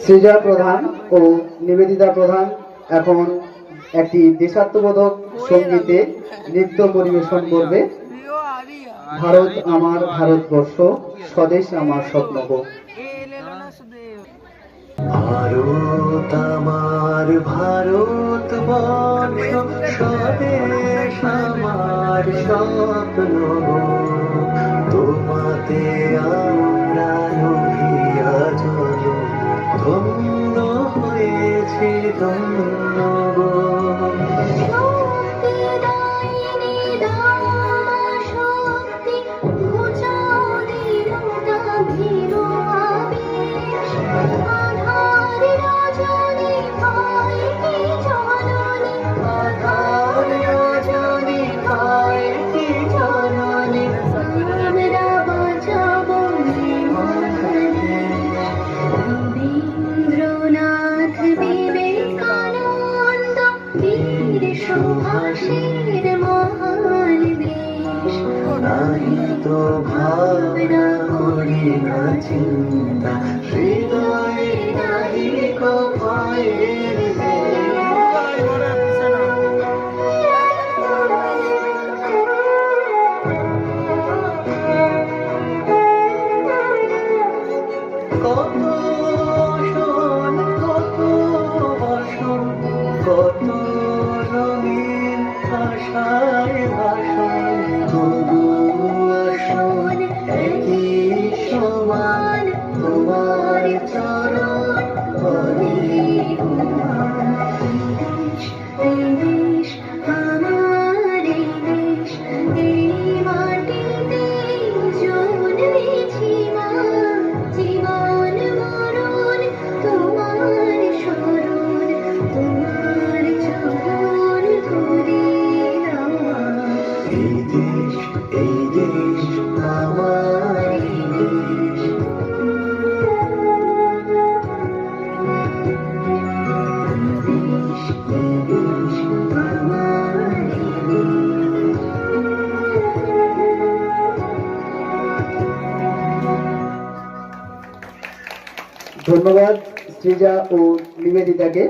সৃজা প্রধান ও নিবেদিতা প্রধান এখন একটি দেশাত্মবোধক সঙ্গীতে নৃত্য পরিবেশন করবে। ভারত আমার ভারতবর্ষ, স্বদেশ আমার স্বপ্নগো। ভারত আমার ভারতবর্ষ, স্বদেশ আমার স্বপ্ন, তোমাতে আমরা রহিয়া চলো, ধন্য হয়েছে ধন্য গো। তো ভাবনা করি না চিন্তা, হৃদয়ে নাহি কো ভয়ের কত শোন, কত বসন, কত রঙিন ভাষায় ভাষণ, তবু আসন একই সমান তোমার চরণ হরি। ধন্যবাদ সৃজা ও নিবেদিতাকে।